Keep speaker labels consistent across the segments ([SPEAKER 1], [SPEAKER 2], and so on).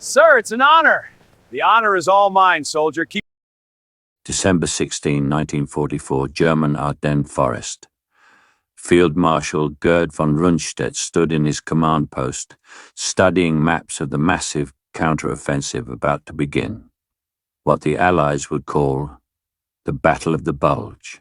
[SPEAKER 1] Sir, it's an honor. The honor is all mine, soldier. Keep.
[SPEAKER 2] December 16, 1944, German Ardennes Forest. Field Marshal Gerd von Rundstedt stood in his command post, studying maps of the massive counter-offensive about to begin, what the Allies would call the Battle of the Bulge.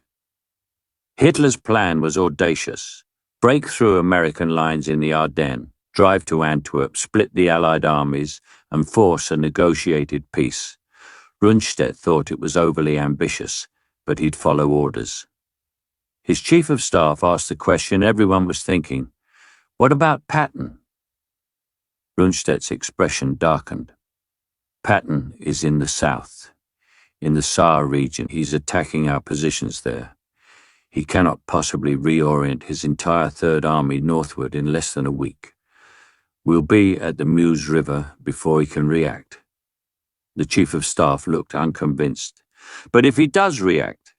[SPEAKER 2] Hitler's plan was audacious: break through American lines in the Ardennes, drive to Antwerp, split the Allied armies, and force a negotiated peace. Rundstedt thought it was overly ambitious, but he'd follow orders. His chief of staff asked the question everyone was thinking: what about Patton? Rundstedt's expression darkened. Patton is in the south. In the Saar region, he's attacking our positions there. He cannot possibly reorient his entire Third Army northward in less than a week. We'll be at the Meuse River before he can react. The chief of staff looked unconvinced. But if he does react,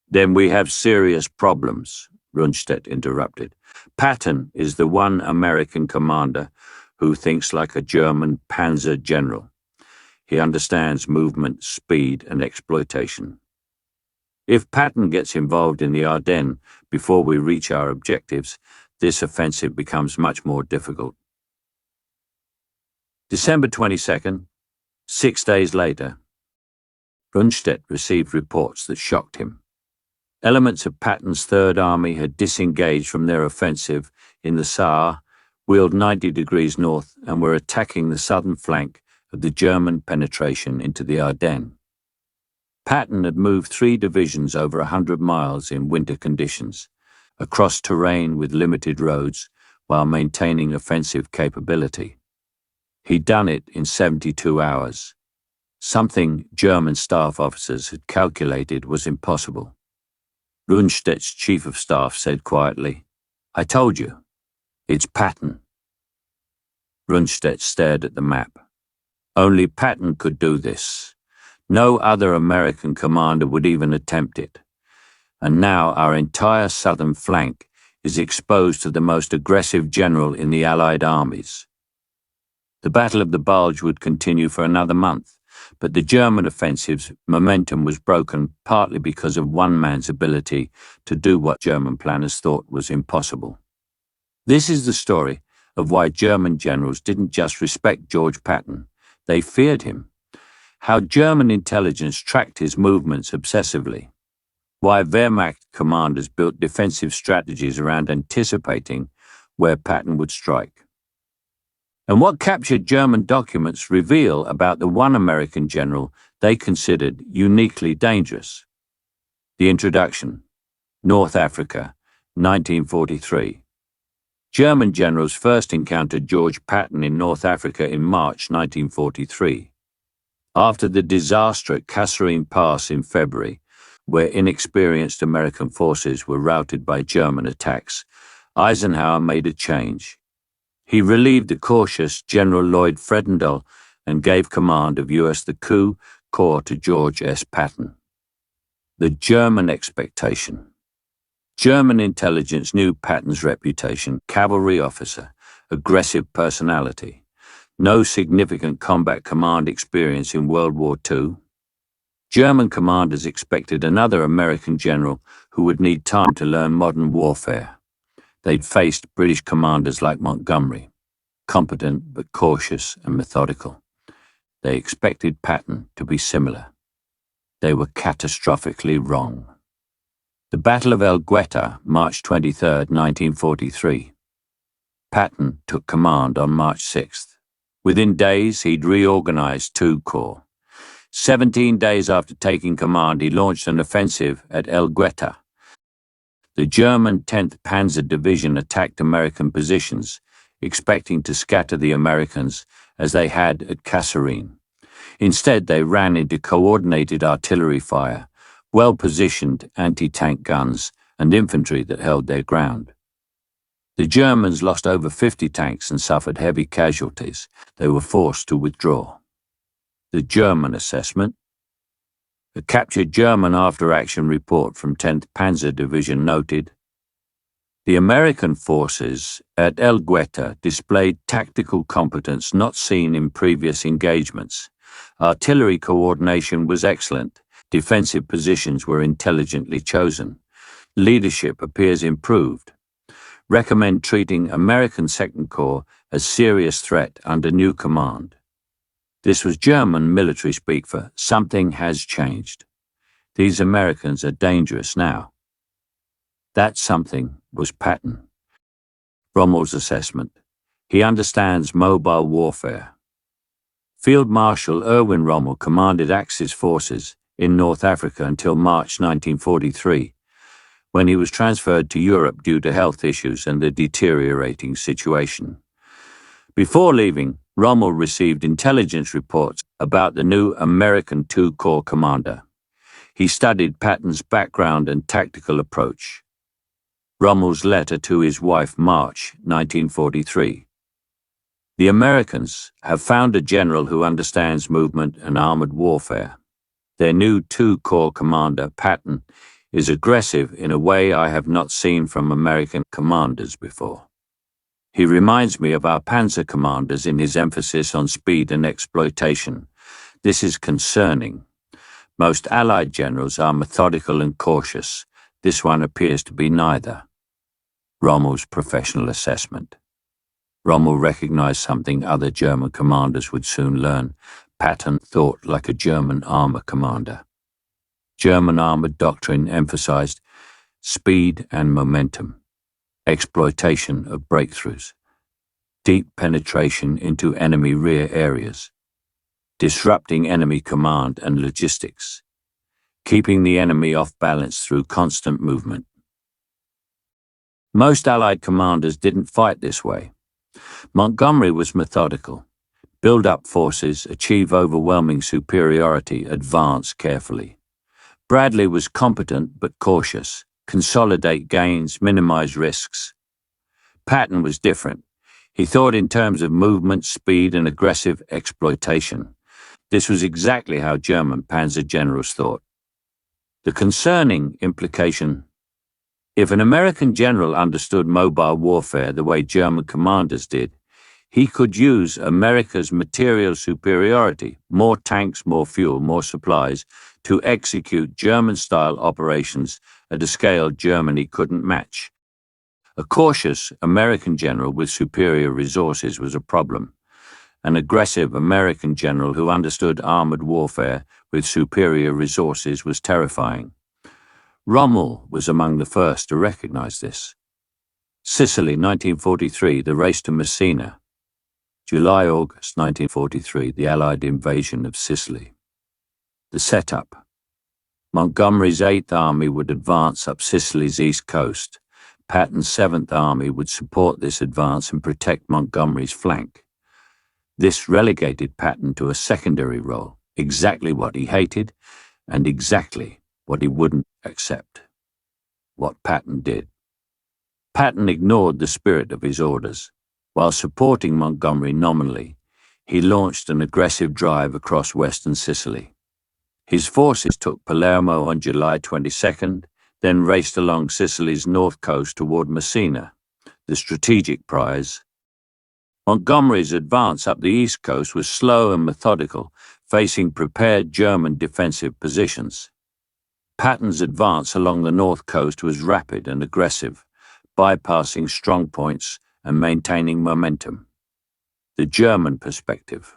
[SPEAKER 2] then we have serious problems, Rundstedt interrupted. Patton is the one American commander who thinks like a German panzer general. He understands movement, speed, and exploitation. If Patton gets involved in the Ardennes before we reach our objectives, this offensive becomes much more difficult. December 22nd, 6 days later, Rundstedt received reports that shocked him. Elements of Patton's Third Army had disengaged from their offensive in the Saar, wheeled 90 degrees north, and were attacking the southern flank of the German penetration into the Ardennes. Patton had moved 3 divisions over 100 miles in winter conditions, across terrain with limited roads, while maintaining offensive capability. He'd done it in 72 hours, something German staff officers had calculated was impossible. Rundstedt's chief of staff said quietly, "I told you, it's Patton." Rundstedt stared at the map. Only Patton could do this. No other American commander would even attempt it. And now our entire southern flank is exposed to the most aggressive general in the Allied armies. The Battle of the Bulge would continue for another month, but the German offensive's momentum was broken partly because of one man's ability to do what German planners thought was impossible. This is the story of why German generals didn't just respect George Patton, they feared him. How German intelligence tracked his movements obsessively. Why Wehrmacht commanders built defensive strategies around anticipating where Patton would strike. And what captured German documents reveal about the one American general they considered uniquely dangerous. The introduction. North Africa, 1943. German generals first encountered George Patton in North Africa in March 1943. After the disaster at Kasserine Pass in February, where inexperienced American forces were routed by German attacks, Eisenhower made a change. He relieved the cautious General Lloyd Fredendall and gave command of U.S. the Coup Corps to George S. Patton. The German expectation. German intelligence knew Patton's reputation: cavalry officer, aggressive personality, no significant combat command experience in World War II. German commanders expected another American general who would need time to learn modern warfare. They'd faced British commanders like Montgomery, competent but cautious and methodical. They expected Patton to be similar. They were catastrophically wrong. The Battle of El Gueta, March 23, 1943. Patton took command on March 6th. Within days, he'd reorganized 2 corps. 17 days after taking command, he launched an offensive at El Gueta. The German 10th Panzer Division attacked American positions, expecting to scatter the Americans as they had at Kasserine. Instead, they ran into coordinated artillery fire, well-positioned anti-tank guns, and infantry that held their ground. The Germans lost over 50 tanks and suffered heavy casualties. They were forced to withdraw. The German assessment. A captured German after-action report from 10th Panzer Division noted, The American forces at El Gueta displayed tactical competence not seen in previous engagements. Artillery coordination was excellent. Defensive positions were intelligently chosen. Leadership appears improved. Recommend treating American Second Corps as serious threat under new command. This was German military speak for something has changed. These Americans are dangerous now. That something was Patton. Rommel's assessment. He understands mobile warfare. Field Marshal Erwin Rommel commanded Axis forces in North Africa until March 1943, when he was transferred to Europe due to health issues and the deteriorating situation. Before leaving, Rommel received intelligence reports about the new American Two-Corps commander. He studied Patton's background and tactical approach. Rommel's letter to his wife, March 1943. The Americans have found a general who understands movement and armored warfare. Their new Two-Corps commander, Patton, is aggressive in a way I have not seen from American commanders before. He reminds me of our panzer commanders in his emphasis on speed and exploitation. This is concerning. Most Allied generals are methodical and cautious. This one appears to be neither. Rommel's professional assessment. Rommel recognized something other German commanders would soon learn. Patton thought like a German armor commander. German armored doctrine emphasized speed and momentum, exploitation of breakthroughs, deep penetration into enemy rear areas, disrupting enemy command and logistics, keeping the enemy off balance through constant movement. Most Allied commanders didn't fight this way. Montgomery was methodical. Build up forces, achieve overwhelming superiority, advance carefully. Bradley was competent but cautious. Consolidate gains, minimize risks. Patton was different. He thought in terms of movement, speed, and aggressive exploitation. This was exactly how German panzer generals thought. The concerning implication: if an American general understood mobile warfare the way German commanders did, he could use America's material superiority, more tanks, more fuel, more supplies, to execute German-style operations at a scale Germany couldn't match. A cautious American general with superior resources was a problem. An aggressive American general who understood armored warfare with superior resources was terrifying. Rommel was among the first to recognize this. Sicily, 1943, the race to Messina. July-August 1943, the Allied invasion of Sicily. The setup. Montgomery's 8th Army would advance up Sicily's east coast. Patton's 7th Army would support this advance and protect Montgomery's flank. This relegated Patton to a secondary role, exactly what he hated and exactly what he wouldn't accept. What Patton did. Patton ignored the spirit of his orders. While supporting Montgomery nominally, he launched an aggressive drive across western Sicily. His forces took Palermo on July 22nd, then raced along Sicily's north coast toward Messina, the strategic prize. Montgomery's advance up the east coast was slow and methodical, facing prepared German defensive positions. Patton's advance along the north coast was rapid and aggressive, bypassing strong points and maintaining momentum. The German perspective.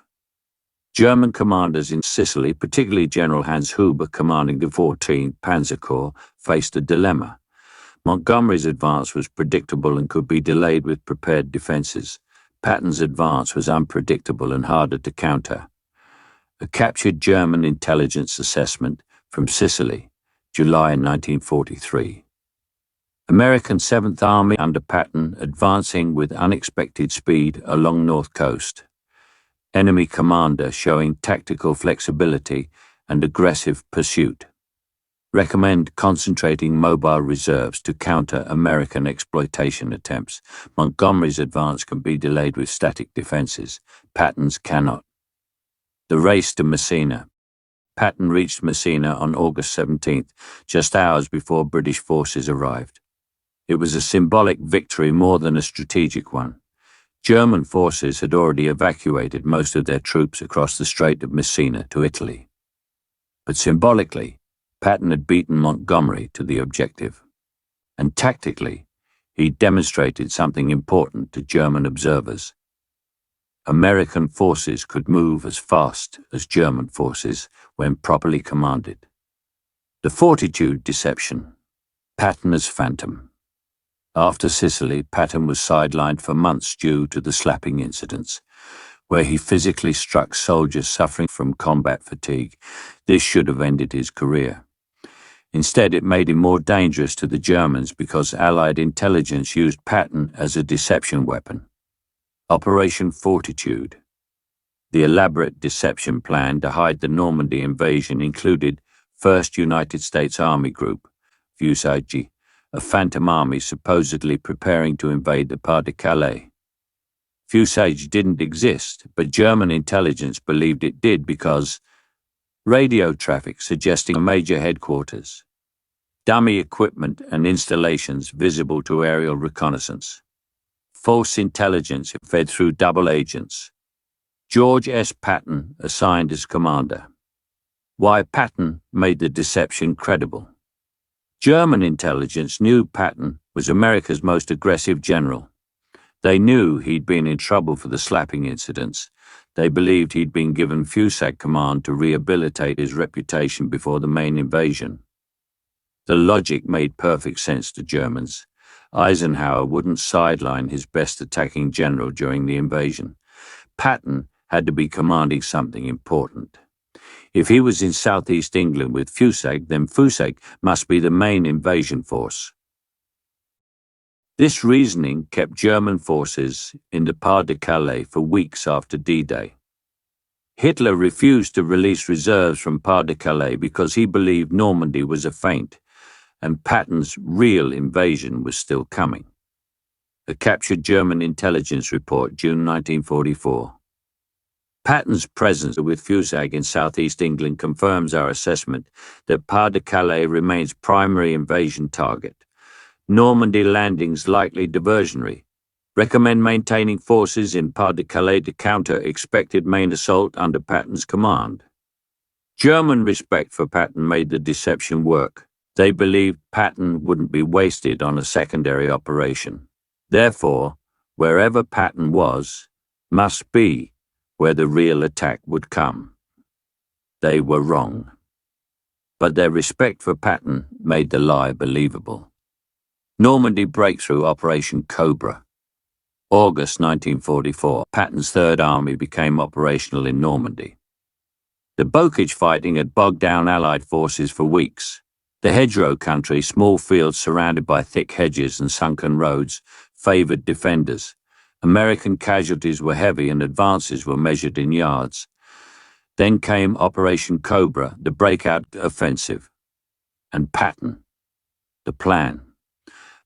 [SPEAKER 2] German commanders in Sicily, particularly General Hans Huber commanding the 14th Panzer Corps, faced a dilemma. Montgomery's advance was predictable and could be delayed with prepared defenses. Patton's advance was unpredictable and harder to counter. A captured German intelligence assessment from Sicily, July 1943. American 7th Army under Patton advancing with unexpected speed along north coast. Enemy commander showing tactical flexibility and aggressive pursuit. Recommend concentrating mobile reserves to counter American exploitation attempts. Montgomery's advance can be delayed with static defenses. Patton's cannot. The race to Messina. Patton reached Messina on August 17th, just hours before British forces arrived. It was a symbolic victory more than a strategic one. German forces had already evacuated most of their troops across the Strait of Messina to Italy. But symbolically, Patton had beaten Montgomery to the objective. And tactically, he demonstrated something important to German observers. American forces could move as fast as German forces when properly commanded. The fortitude deception. Patton as Phantom. After Sicily, Patton was sidelined for months due to the slapping incidents, where he physically struck soldiers suffering from combat fatigue. This should have ended his career. Instead, it made him more dangerous to the Germans because Allied intelligence used Patton as a deception weapon. Operation Fortitude. The elaborate deception plan to hide the Normandy invasion included 1st United States Army Group, Fusage, a phantom army supposedly preparing to invade the Pas-de-Calais. Fusage didn't exist, but German intelligence believed it did because radio traffic suggesting a major headquarters, dummy equipment and installations visible to aerial reconnaissance, false intelligence fed through double agents, George S. Patton assigned as commander. Why Patton made the deception credible. German intelligence knew Patton was America's most aggressive general. They knew he'd been in trouble for the slapping incidents. They believed he'd been given Fusag command to rehabilitate his reputation before the main invasion. The logic made perfect sense to Germans. Eisenhower wouldn't sideline his best attacking general during the invasion. Patton had to be commanding something important. If he was in southeast England with Fusag, then Fusag must be the main invasion force. This reasoning kept German forces in the Pas-de-Calais for weeks after D-Day. Hitler refused to release reserves from Pas-de-Calais because he believed Normandy was a feint, and Patton's real invasion was still coming. A captured German intelligence report, June 1944. Patton's presence with Fusag in southeast England confirms our assessment that Pas-de-Calais remains primary invasion target. Normandy landings likely diversionary. Recommend maintaining forces in Pas-de-Calais to counter expected main assault under Patton's command. German respect for Patton made the deception work. They believed Patton wouldn't be wasted on a secondary operation. Therefore, wherever Patton was, must be where the real attack would come. They were wrong. But their respect for Patton made the lie believable. Normandy Breakthrough Operation Cobra. August 1944, Patton's Third Army became operational in Normandy. The Bocage fighting had bogged down Allied forces for weeks. The hedgerow country, small fields surrounded by thick hedges and sunken roads, favoured defenders. American casualties were heavy and advances were measured in yards. Then came Operation Cobra, the breakout offensive. And Patton. The plan.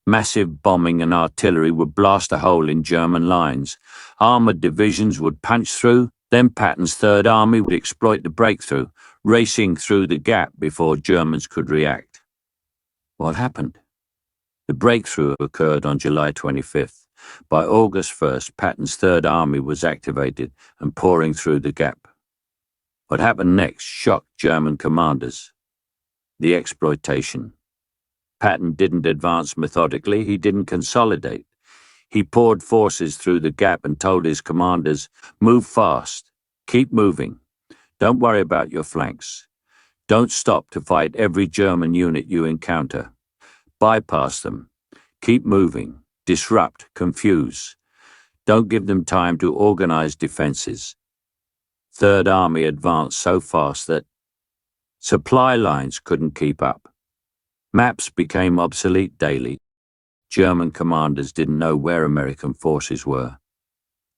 [SPEAKER 2] Massive bombing and artillery would blast a hole in German lines. Armoured divisions would punch through, then Patton's Third Army would exploit the breakthrough, racing through the gap before Germans could react. What happened? The breakthrough occurred on July 25th. By August 1st, Patton's Third Army was activated and pouring through the gap. What happened next shocked German commanders. The exploitation. Patton didn't advance methodically, he didn't consolidate. He poured forces through the gap and told his commanders, "Move fast, keep moving. Don't worry about your flanks. Don't stop to fight every German unit you encounter. Bypass them. Keep moving. Disrupt, confuse. Don't give them time to organize defenses." Third Army advanced so fast that supply lines couldn't keep up. Maps became obsolete daily. German commanders didn't know where American forces were.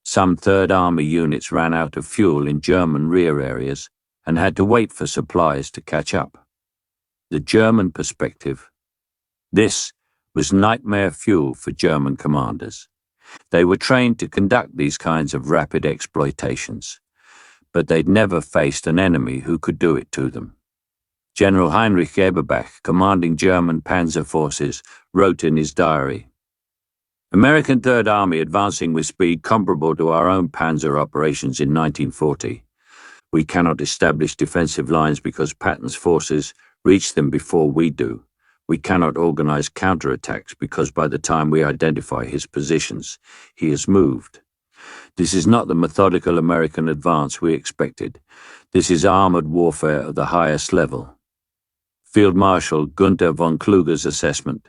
[SPEAKER 2] Some Third Army units ran out of fuel in German rear areas and had to wait for supplies to catch up. The German perspective. This was nightmare fuel for German commanders. They were trained to conduct these kinds of rapid exploitations, but they'd never faced an enemy who could do it to them. General Heinrich Eberbach, commanding German panzer forces, wrote in his diary, "American Third Army advancing with speed comparable to our own panzer operations in 1940. We cannot establish defensive lines because Patton's forces reach them before we do. We cannot organize counterattacks because by the time we identify his positions, he has moved. This is not the methodical American advance we expected. This is armored warfare of the highest level." Field Marshal Gunther von Kluge's assessment.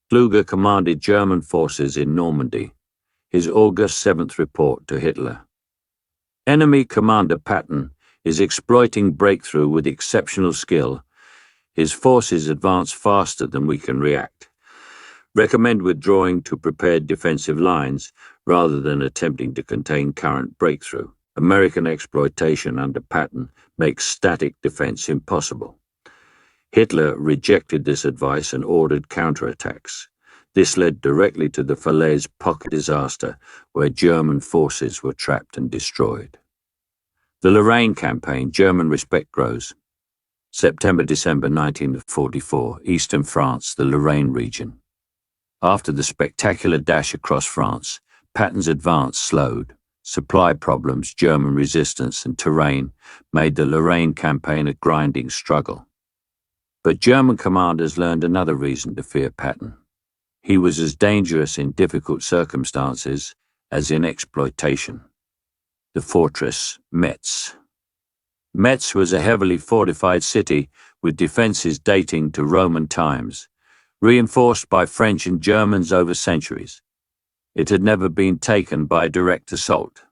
[SPEAKER 2] Kluge commanded German forces in Normandy. His August 7th report to Hitler. Enemy Commander Patton is exploiting breakthrough with exceptional skill. His forces advance faster than we can react. Recommend withdrawing to prepared defensive lines rather than attempting to contain current breakthrough. American exploitation under Patton makes static defense impossible. Hitler rejected this advice and ordered counterattacks. This led directly to the Falaise pocket disaster, where German forces were trapped and destroyed. The Lorraine campaign, German respect grows. September-December 1944, eastern France, the Lorraine region. After the spectacular dash across France, Patton's advance slowed. Supply problems, German resistance, and terrain made the Lorraine campaign a grinding struggle. But German commanders learned another reason to fear Patton. He was as dangerous in difficult circumstances as in exploitation. The fortress, Metz. Metz was a heavily fortified city with defenses dating to Roman times, reinforced by French and Germans over centuries. It had never been taken by direct assault.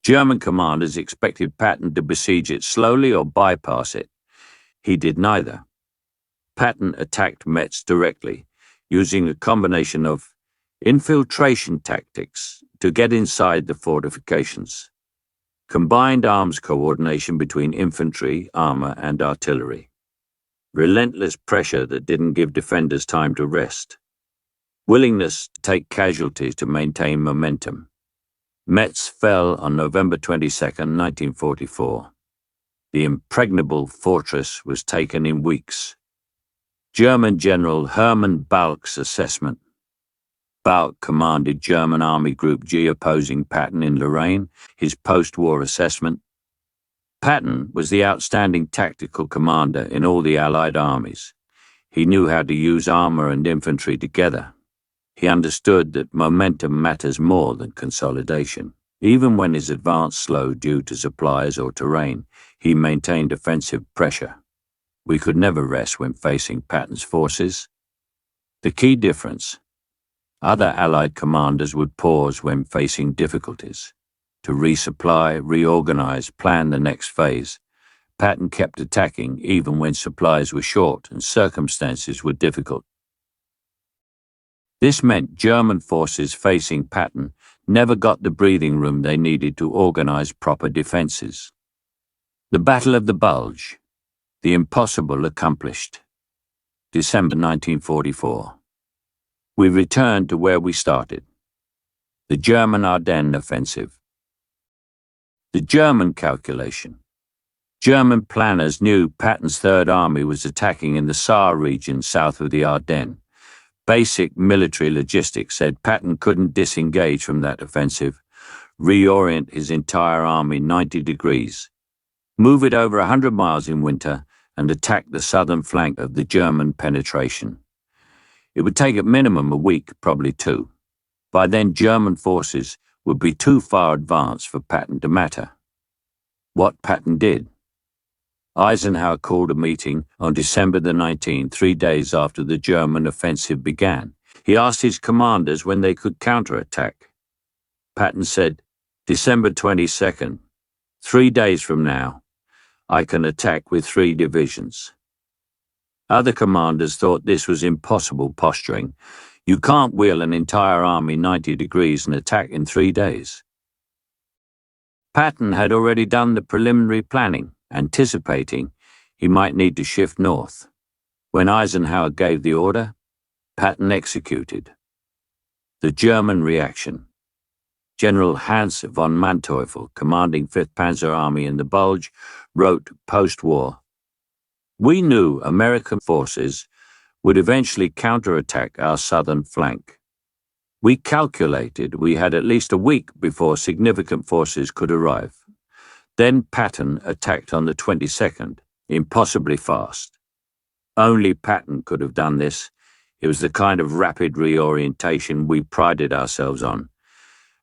[SPEAKER 2] German commanders expected Patton to besiege it slowly or bypass it. He did neither. Patton attacked Metz directly, using a combination of infiltration tactics to get inside the fortifications, combined arms coordination between infantry, armor, and artillery, relentless pressure that didn't give defenders time to rest, willingness to take casualties to maintain momentum. Metz fell on November 22, 1944. The impregnable fortress was taken in weeks. German General Hermann Balck's assessment. Balck commanded German Army Group G opposing Patton in Lorraine, his post-war assessment. Patton was the outstanding tactical commander in all the Allied armies. He knew how to use armor and infantry together. He understood that momentum matters more than consolidation. Even when his advance slowed due to supplies or terrain, he maintained offensive pressure. We could never rest when facing Patton's forces. The key difference: other Allied commanders would pause when facing difficulties to resupply, reorganize, plan the next phase. Patton kept attacking even when supplies were short and circumstances were difficult. This meant German forces facing Patton never got the breathing room they needed to organize proper defenses. The Battle of the Bulge. The impossible accomplished. December 1944. We returned to where we started. The German Ardennes offensive. The German calculation. German planners knew Patton's Third Army was attacking in the Saar region south of the Ardennes. Basic military logistics said Patton couldn't disengage from that offensive, reorient his entire army 90 degrees, move it over 100 miles in winter, and attack the southern flank of the German penetration. It would take at minimum a week, probably two. By then, German forces would be too far advanced for Patton to matter. What Patton did. Eisenhower called a meeting on December the 19th, 3 days after the German offensive began. He asked his commanders when they could counterattack. Patton said, December 22nd, 3 days from now, I can attack with 3 divisions. Other commanders thought this was impossible posturing. You can't wheel an entire army 90 degrees and attack in 3 days. Patton had already done the preliminary planning, anticipating he might need to shift north. When Eisenhower gave the order, Patton executed. The German reaction. General Hans von Manteuffel, commanding 5th Panzer Army in the Bulge, wrote post-war, We knew American forces would eventually counterattack our southern flank. We calculated we had at least a week before significant forces could arrive. Then Patton attacked on the 22nd, impossibly fast. Only Patton could have done this. It was the kind of rapid reorientation we prided ourselves on.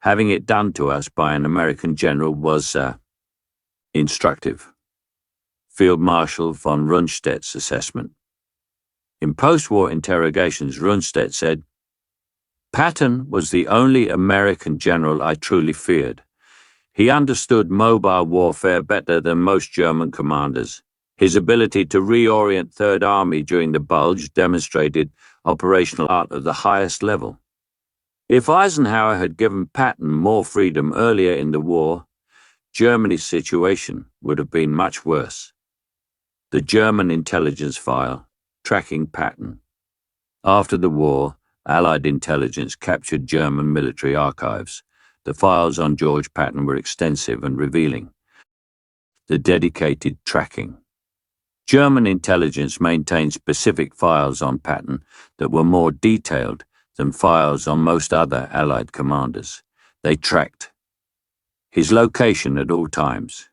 [SPEAKER 2] Having it done to us by an American general was instructive. Field Marshal von Rundstedt's assessment. In post-war interrogations, Rundstedt said, "Patton was the only American general I truly feared. He understood mobile warfare better than most German commanders. His ability to reorient Third Army during the Bulge demonstrated operational art of the highest level. If Eisenhower had given Patton more freedom earlier in the war, Germany's situation would have been much worse." The German intelligence file, tracking Patton. After the war, Allied intelligence captured German military archives. The files on George Patton were extensive and revealing. The dedicated tracking. German intelligence maintained specific files on Patton that were more detailed than files on most other Allied commanders. They tracked his location at all times,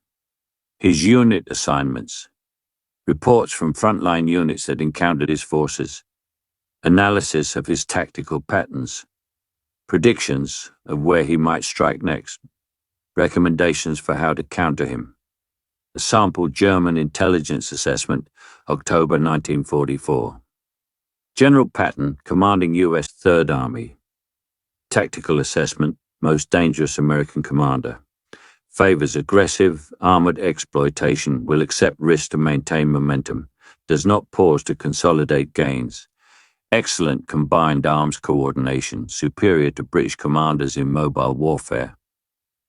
[SPEAKER 2] his unit assignments, reports from frontline units that encountered his forces, analysis of his tactical patterns, predictions of where he might strike next, recommendations for how to counter him. A sample German intelligence assessment, October 1944. General Patton, commanding U.S. Third Army. Tactical assessment, most dangerous American commander. Favors aggressive, armored exploitation, will accept risk to maintain momentum, does not pause to consolidate gains. Excellent combined arms coordination, superior to British commanders in mobile warfare.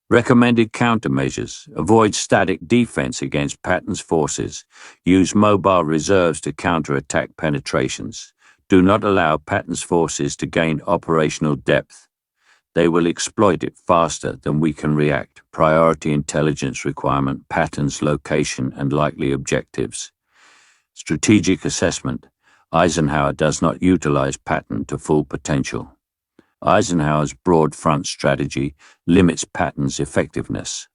[SPEAKER 2] Recommended countermeasures, avoid static defense against Patton's forces, use mobile reserves to counterattack penetrations. Do not allow Patton's forces to gain operational depth. They will exploit it faster than we can react. Priority intelligence requirement, Patton's location and likely objectives. Strategic assessment. Eisenhower does not utilize Patton to full potential. Eisenhower's broad front strategy limits Patton's effectiveness.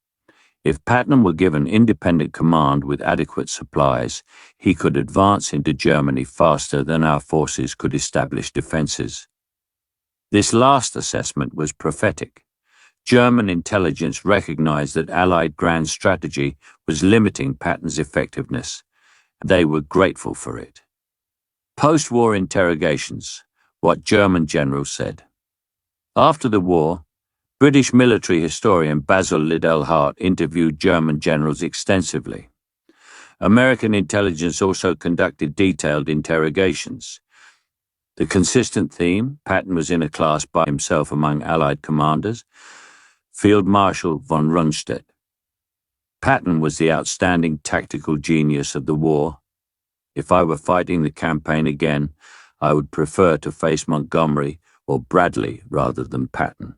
[SPEAKER 2] If Patton were given independent command with adequate supplies, he could advance into Germany faster than our forces could establish defenses. This last assessment was prophetic. German intelligence recognized that Allied grand strategy was limiting Patton's effectiveness. They were grateful for it. Post-war interrogations, what German generals said. After the war, British military historian Basil Liddell Hart interviewed German generals extensively. American intelligence also conducted detailed interrogations. The consistent theme, Patton was in a class by himself among Allied commanders. Field Marshal von Rundstedt. Patton was the outstanding tactical genius of the war. If I were fighting the campaign again, I would prefer to face Montgomery or Bradley rather than Patton.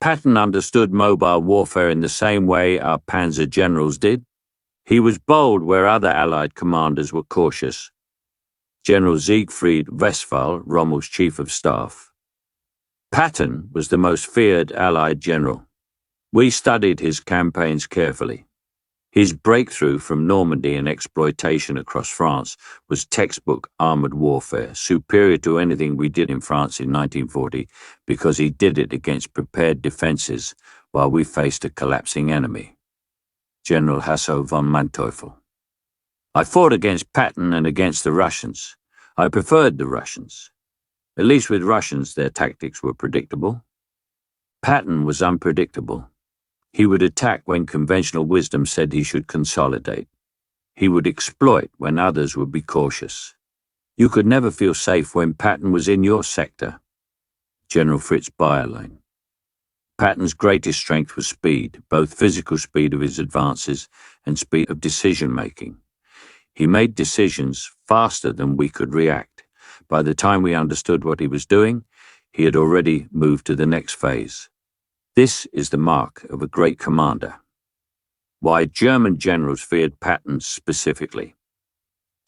[SPEAKER 2] Patton understood mobile warfare in the same way our panzer generals did. He was bold where other Allied commanders were cautious. General Siegfried Westphal, Rommel's chief of staff. Patton was the most feared Allied general. We studied his campaigns carefully. His breakthrough from Normandy and exploitation across France was textbook armored warfare, superior to anything we did in France in 1940, because he did it against prepared defenses while we faced a collapsing enemy. General Hasso von Manteuffel. I fought against Patton and against the Russians. I preferred the Russians. At least with Russians, their tactics were predictable. Patton was unpredictable. He would attack when conventional wisdom said he should consolidate. He would exploit when others would be cautious. You could never feel safe when Patton was in your sector. General Fritz Bayerlein. Patton's greatest strength was speed, both physical speed of his advances and speed of decision-making. He made decisions faster than we could react. By the time we understood what he was doing, he had already moved to the next phase. This is the mark of a great commander. Why German generals feared Patton specifically.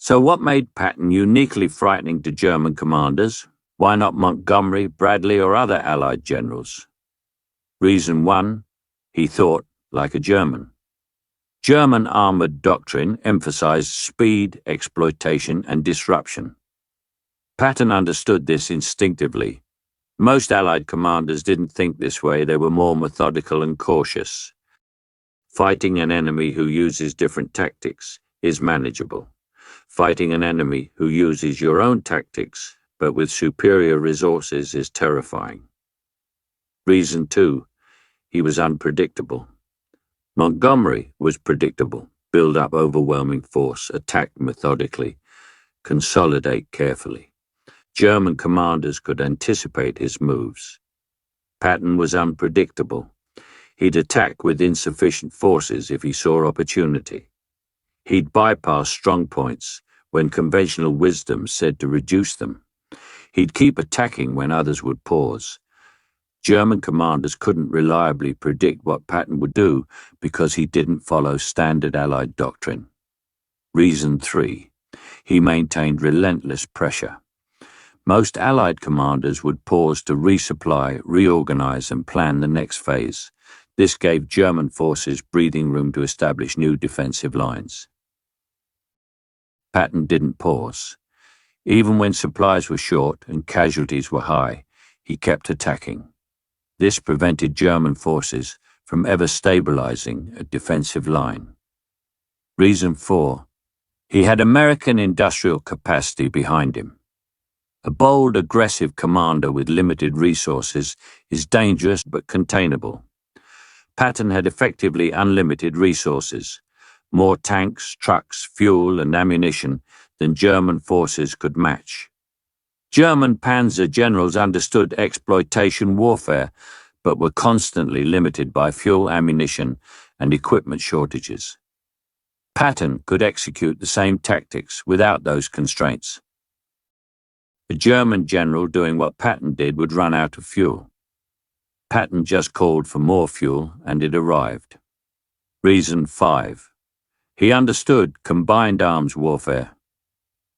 [SPEAKER 2] So what made Patton uniquely frightening to German commanders? Why not Montgomery, Bradley, or other Allied generals? Reason 1, he thought like a German. German armored doctrine emphasized speed, exploitation, and disruption. Patton understood this instinctively. Most Allied commanders didn't think this way, they were more methodical and cautious. Fighting an enemy who uses different tactics is manageable. Fighting an enemy who uses your own tactics, but with superior resources, is terrifying. Reason 2, he was unpredictable. Montgomery was predictable. Build up overwhelming force, attack methodically, consolidate carefully. German commanders could anticipate his moves. Patton was unpredictable. He'd attack with insufficient forces if he saw opportunity. He'd bypass strong points when conventional wisdom said to reduce them. He'd keep attacking when others would pause. German commanders couldn't reliably predict what Patton would do because he didn't follow standard Allied doctrine. Reason 3, he maintained relentless pressure. Most Allied commanders would pause to resupply, reorganize, and plan the next phase. This gave German forces breathing room to establish new defensive lines. Patton didn't pause. Even when supplies were short and casualties were high, he kept attacking. This prevented German forces from ever stabilizing a defensive line. Reason 4, he had American industrial capacity behind him. A bold, aggressive commander with limited resources is dangerous but containable. Patton had effectively unlimited resources, more tanks, trucks, fuel, and ammunition than German forces could match. German panzer generals understood exploitation warfare, but were constantly limited by fuel, ammunition, and equipment shortages. Patton could execute the same tactics without those constraints. A German general doing what Patton did would run out of fuel. Patton just called for more fuel, and it arrived. Reason 5, he understood combined arms warfare.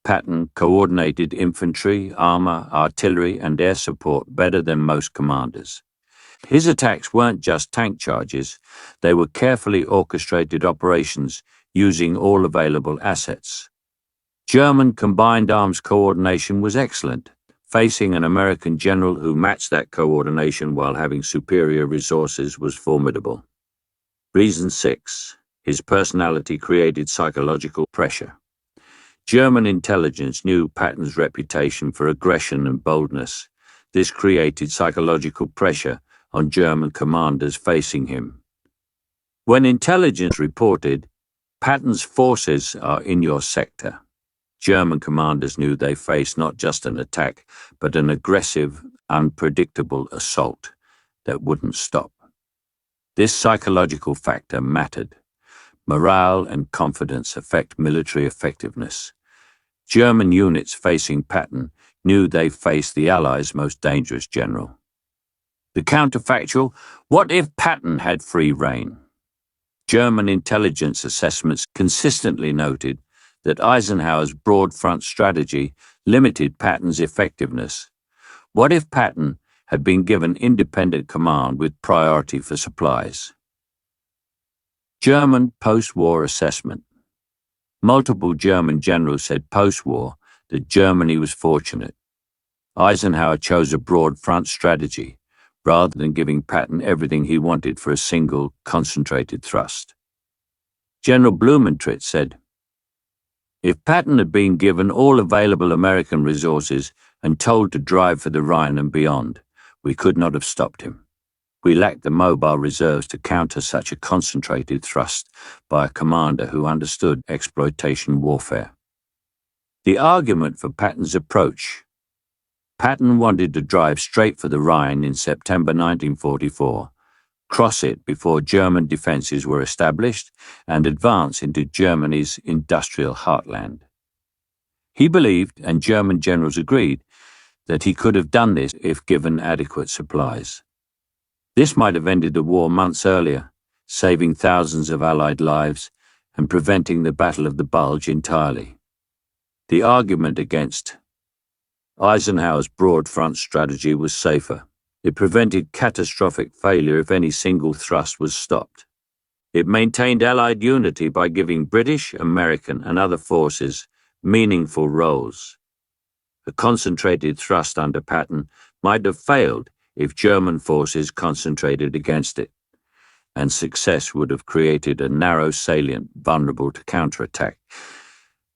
[SPEAKER 2] Patton coordinated infantry, armor, artillery, and air support better than most commanders. His attacks weren't just tank charges, they were carefully orchestrated operations using all available assets. German combined arms coordination was excellent. Facing an American general who matched that coordination while having superior resources was formidable. Reason 6, his personality created psychological pressure. German intelligence knew Patton's reputation for aggression and boldness. This created psychological pressure on German commanders facing him. When intelligence reported, Patton's forces are in your sector, German commanders knew they faced not just an attack, but an aggressive, unpredictable assault that wouldn't stop. This psychological factor mattered. Morale and confidence affect military effectiveness. German units facing Patton knew they faced the Allies' most dangerous general. The counterfactual, what if Patton had free rein? German intelligence assessments consistently noted that Eisenhower's broad front strategy limited Patton's effectiveness. What if Patton had been given independent command with priority for supplies? German post-war assessment. Multiple German generals said post-war that Germany was fortunate. Eisenhower chose a broad front strategy, rather than giving Patton everything he wanted for a single, concentrated thrust. General Blumentritt said, "If Patton had been given all available American resources and told to drive for the Rhine and beyond, we could not have stopped him. We lacked the mobile reserves to counter such a concentrated thrust by a commander who understood exploitation warfare." The argument for Patton's approach. Patton wanted to drive straight for the Rhine in September 1944, cross it before German defenses were established, and advance into Germany's industrial heartland. He believed, and German generals agreed, that he could have done this if given adequate supplies. This might have ended the war months earlier, saving thousands of Allied lives and preventing the Battle of the Bulge entirely. The argument against Eisenhower's broad front strategy was safer. It prevented catastrophic failure if any single thrust was stopped. It maintained Allied unity by giving British, American, and other forces meaningful roles. A concentrated thrust under Patton might have failed if German forces concentrated against it, and success would have created a narrow salient vulnerable to counterattack.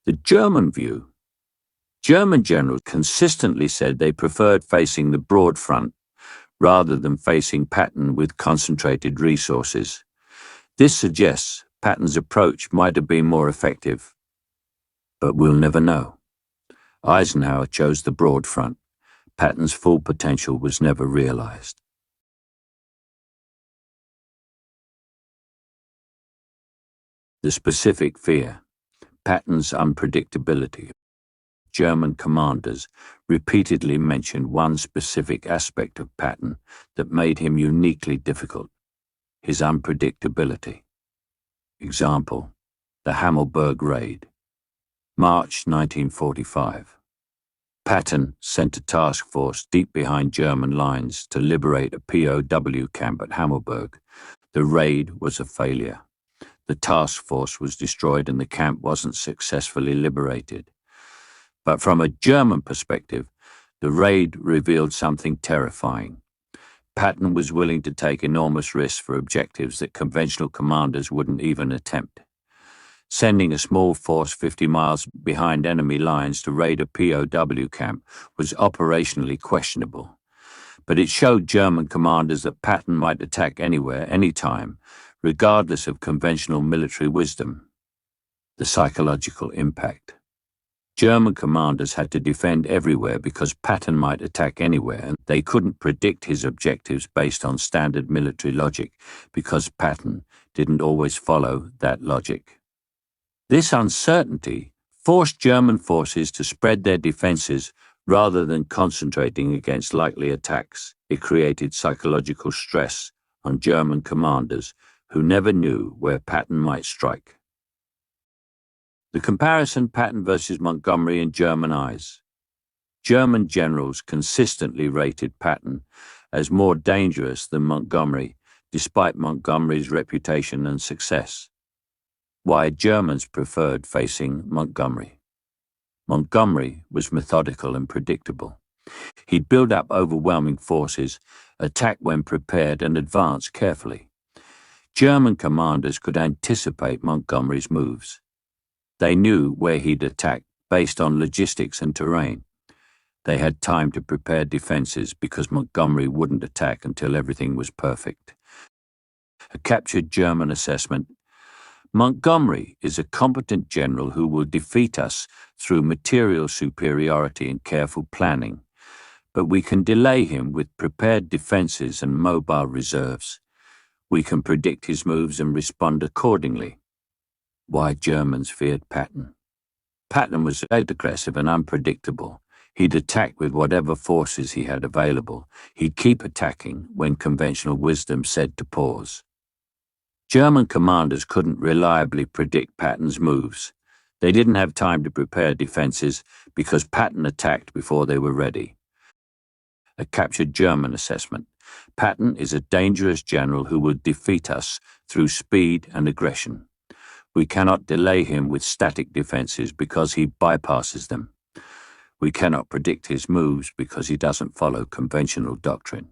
[SPEAKER 2] The German view. German generals consistently said they preferred facing the broad front rather than facing Patton with concentrated resources. This suggests Patton's approach might have been more effective, but we'll never know. Eisenhower chose the broad front. Patton's full potential was never realized. The specific fear, Patton's unpredictability. German commanders repeatedly mentioned one specific aspect of Patton that made him uniquely difficult: his unpredictability. Example, the Hammelburg Raid, March 1945. Patton sent a task force deep behind German lines to liberate a POW camp at Hammelburg. The raid was a failure. The task force was destroyed and the camp wasn't successfully liberated. But from a German perspective, the raid revealed something terrifying. Patton was willing to take enormous risks for objectives that conventional commanders wouldn't even attempt. Sending a small force 50 miles behind enemy lines to raid a POW camp was operationally questionable. But it showed German commanders that Patton might attack anywhere, anytime, regardless of conventional military wisdom. The psychological impact. German commanders had to defend everywhere because Patton might attack anywhere, and they couldn't predict his objectives based on standard military logic because Patton didn't always follow that logic. This uncertainty forced German forces to spread their defenses rather than concentrating against likely attacks. It created psychological stress on German commanders who never knew where Patton might strike. The comparison Patton versus Montgomery in German eyes. German generals consistently rated Patton as more dangerous than Montgomery, despite Montgomery's reputation and success. Why Germans preferred facing Montgomery. Montgomery was methodical and predictable. He'd build up overwhelming forces, attack when prepared, and advance carefully. German commanders could anticipate Montgomery's moves. They knew where he'd attack based on logistics and terrain. They had time to prepare defenses because Montgomery wouldn't attack until everything was perfect. A captured German assessment. Montgomery is a competent general who will defeat us through material superiority and careful planning, but we can delay him with prepared defenses and mobile reserves. We can predict his moves and respond accordingly. Why Germans feared Patton. Patton was aggressive and unpredictable. He'd attack with whatever forces he had available. He'd keep attacking when conventional wisdom said to pause. German commanders couldn't reliably predict Patton's moves. They didn't have time to prepare defenses because Patton attacked before they were ready. A captured German assessment. Patton is a dangerous general who will defeat us through speed and aggression. We cannot delay him with static defenses because he bypasses them. We cannot predict his moves because he doesn't follow conventional doctrine.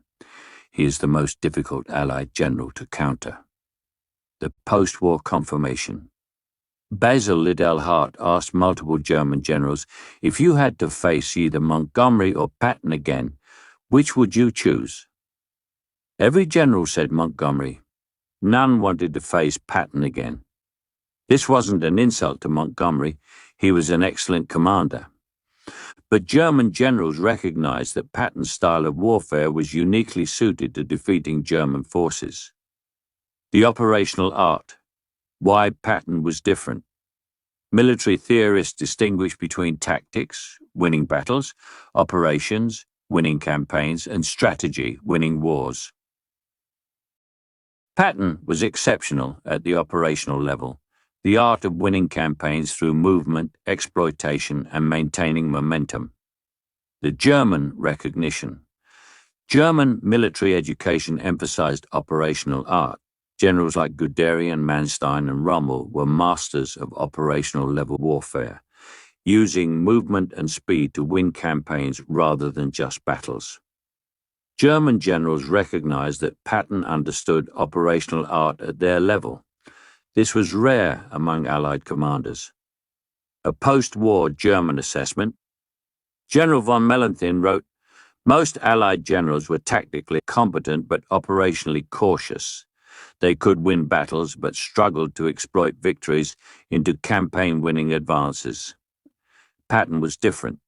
[SPEAKER 2] He is the most difficult Allied general to counter. The post-war confirmation. Basil Liddell Hart asked multiple German generals, if you had to face either Montgomery or Patton again, which would you choose? Every general said Montgomery. None wanted to face Patton again. This wasn't an insult to Montgomery. He was an excellent commander. But German generals recognized that Patton's style of warfare was uniquely suited to defeating German forces. The operational art. Why Patton was different. Military theorists distinguish between tactics, winning battles, operations, winning campaigns, and strategy, winning wars. Patton was exceptional at the operational level. the art of winning campaigns through movement, exploitation, and maintaining momentum. The German recognition. German military education emphasized operational art. Generals like Guderian, Manstein, and Rommel were masters of operational-level warfare, using movement and speed to win campaigns rather than just battles. German generals recognized that Patton understood operational art at their level. This was rare among Allied commanders. A post-war German assessment. General von Mellenthin wrote, "Most Allied generals were tactically competent but operationally cautious. They could win battles but struggled to exploit victories into campaign-winning advances." Patton was different.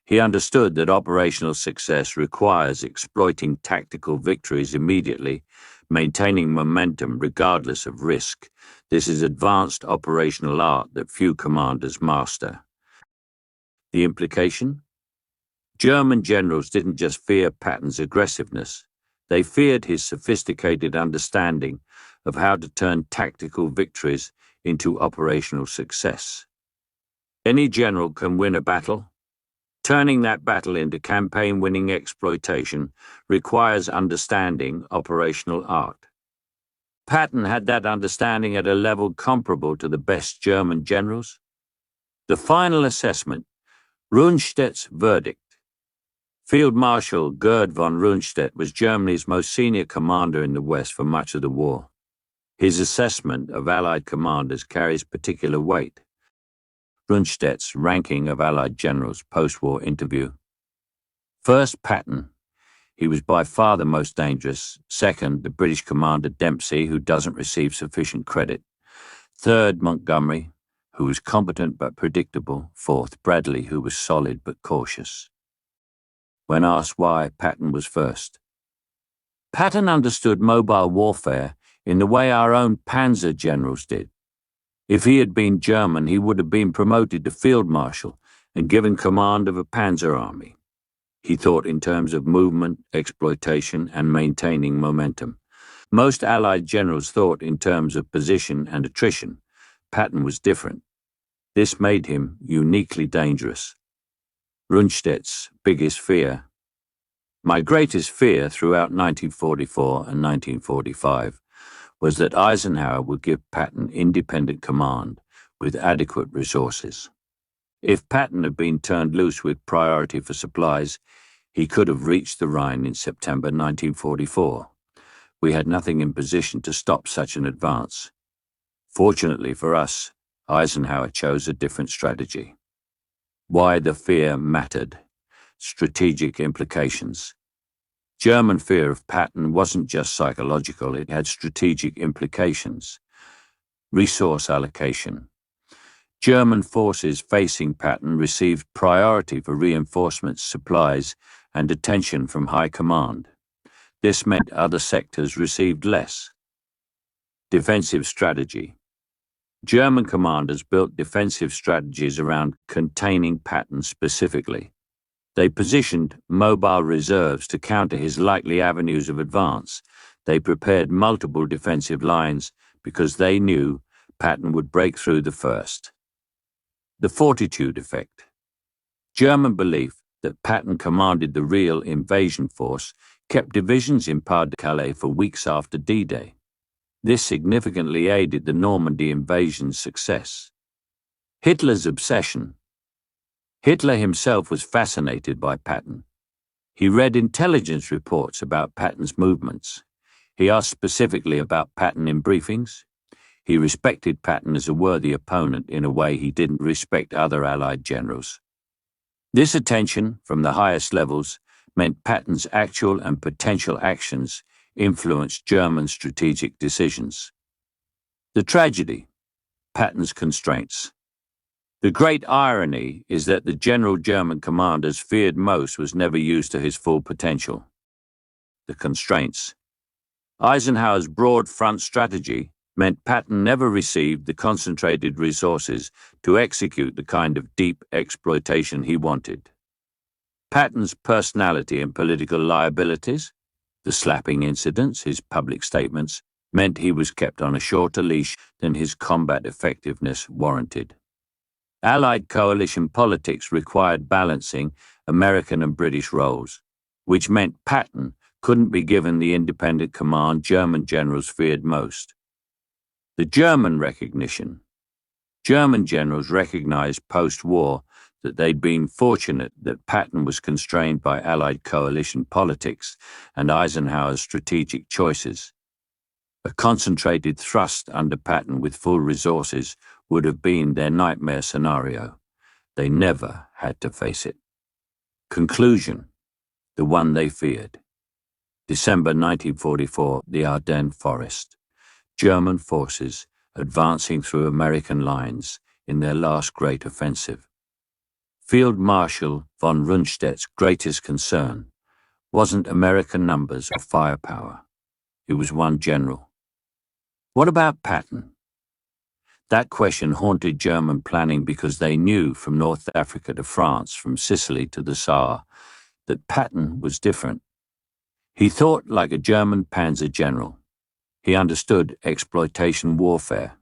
[SPEAKER 2] He understood that operational success requires exploiting tactical victories immediately, maintaining momentum regardless of risk. This is advanced operational art that few commanders master. The implication? German generals didn't just fear Patton's aggressiveness. They feared his sophisticated understanding of how to turn tactical victories into operational success. Any general can win a battle. Turning that battle into campaign-winning exploitation requires understanding operational art. Patton had that understanding at a level comparable to the best German generals. The final assessment, Rundstedt's verdict. Field Marshal Gerd von Rundstedt was Germany's most senior commander in the West for much of the war. His assessment of Allied commanders carries particular weight. Rundstedt's ranking of Allied generals post-war interview. First, Patton. He was by far the most dangerous. Second, the British commander Dempsey, who doesn't receive sufficient credit. Third, Montgomery, who was competent but predictable. Fourth, Bradley, who was solid but cautious. When asked why, Patton was first. Patton understood mobile warfare in the way our own panzer generals did. If he had been German, he would have been promoted to Field Marshal and given command of a panzer army. He thought in terms of movement, exploitation, and maintaining momentum. Most Allied generals thought in terms of position and attrition. Patton was different. This made him uniquely dangerous. Rundstedt's biggest fear. My greatest fear throughout 1944 and 1945 was that Eisenhower would give Patton independent command with adequate resources. If Patton had been turned loose with priority for supplies, he could have reached the Rhine in September 1944. We had nothing in position to stop such an advance. Fortunately for us, Eisenhower chose a different strategy. Why the fear mattered. Strategic implications. German fear of Patton wasn't just psychological, it had strategic implications. Resource allocation. German forces facing Patton received priority for reinforcements, supplies, and attention from high command. This meant other sectors received less. Defensive strategy. German commanders built defensive strategies around containing Patton specifically. They positioned mobile reserves to counter his likely avenues of advance. They prepared multiple defensive lines because they knew Patton would break through the first. The fortitude effect. German belief that Patton commanded the real invasion force kept divisions in Pas-de-Calais for weeks after D-Day. This significantly aided the Normandy invasion's success. Hitler's obsession. Hitler himself was fascinated by Patton. He read intelligence reports about Patton's movements. He asked specifically about Patton in briefings. He respected Patton as a worthy opponent in a way he didn't respect other Allied generals. This attention from the highest levels meant Patton's actual and potential actions influenced German strategic decisions. The tragedy, Patton's constraints. The great irony is that the general German commanders feared most was never used to his full potential. The constraints. Eisenhower's broad front strategy meant Patton never received the concentrated resources to execute the kind of deep exploitation he wanted. Patton's personality and political liabilities, the slapping incidents, his public statements, meant he was kept on a shorter leash than his combat effectiveness warranted. Allied coalition politics required balancing American and British roles, which meant Patton couldn't be given the independent command German generals feared most. The German recognition. German generals recognized post-war that they'd been fortunate that Patton was constrained by Allied coalition politics and Eisenhower's strategic choices. A concentrated thrust under Patton with full resources would have been their nightmare scenario. They never had to face it. Conclusion: the one they feared. December 1944, the Ardennes Forest. German forces advancing through American lines in their last great offensive. Field Marshal von Rundstedt's greatest concern wasn't American numbers or firepower. It was one general. What about Patton? That question haunted German planning because they knew from North Africa to France, from Sicily to the Saar, that Patton was different. He thought like a German panzer general. He understood exploitation warfare.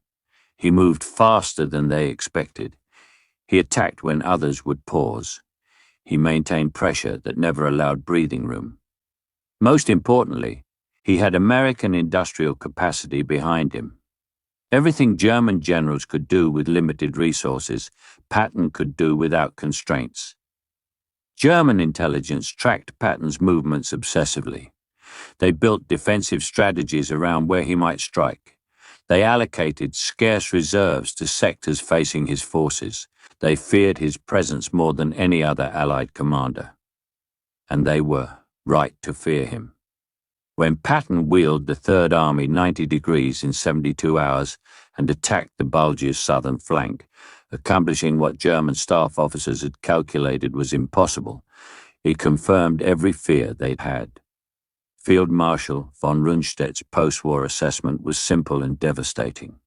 [SPEAKER 2] He moved faster than they expected. He attacked when others would pause. He maintained pressure that never allowed breathing room. Most importantly, he had American industrial capacity behind him. Everything German generals could do with limited resources, Patton could do without constraints. German intelligence tracked Patton's movements obsessively. They built defensive strategies around where he might strike. They allocated scarce reserves to sectors facing his forces. They feared his presence more than any other Allied commander. And they were right to fear him. When Patton wheeled the Third Army 90 degrees in 72 hours and attacked the Bulgar's southern flank, accomplishing what German staff officers had calculated was impossible, he confirmed every fear they'd had. Field Marshal von Rundstedt's post-war assessment was simple and devastating.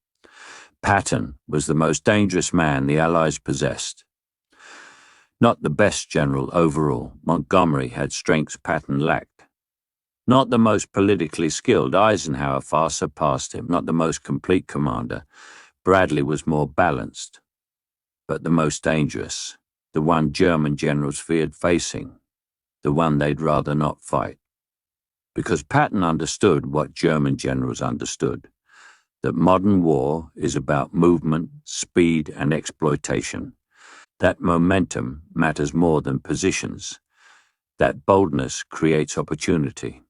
[SPEAKER 2] Patton was the most dangerous man the Allies possessed. Not the best general overall, Montgomery had strengths Patton lacked. Not the most politically skilled, Eisenhower far surpassed him. Not the most complete commander, Bradley was more balanced. But the most dangerous, the one German generals feared facing, the one they'd rather not fight. Because Patton understood what German generals understood, that modern war is about movement, speed, and exploitation. That momentum matters more than positions. That boldness creates opportunity.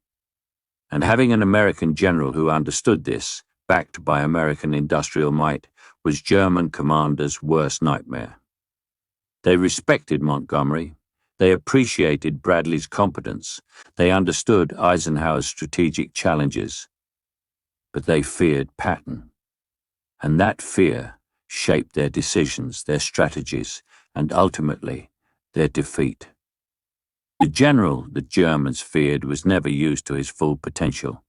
[SPEAKER 2] And having an American general who understood this, backed by American industrial might, was German commanders' worst nightmare. They respected Montgomery. They appreciated Bradley's competence. They understood Eisenhower's strategic challenges. But they feared Patton. And that fear shaped their decisions, their strategies, and ultimately, their defeat. The general the Germans feared was never used to his full potential.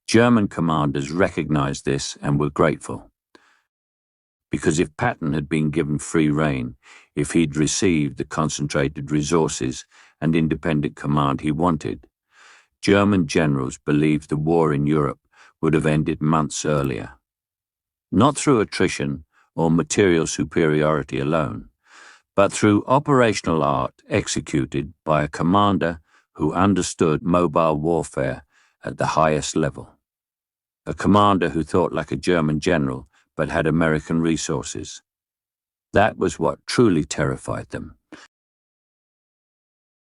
[SPEAKER 2] German commanders recognized this and were grateful. Because if Patton had been given free rein, if he'd received the concentrated resources and independent command he wanted, German generals believed the war in Europe would have ended months earlier. Not through attrition or material superiority alone, but through operational art executed by a commander who understood mobile warfare at the highest level. A commander who thought like a German general but had American resources. That was what truly terrified them.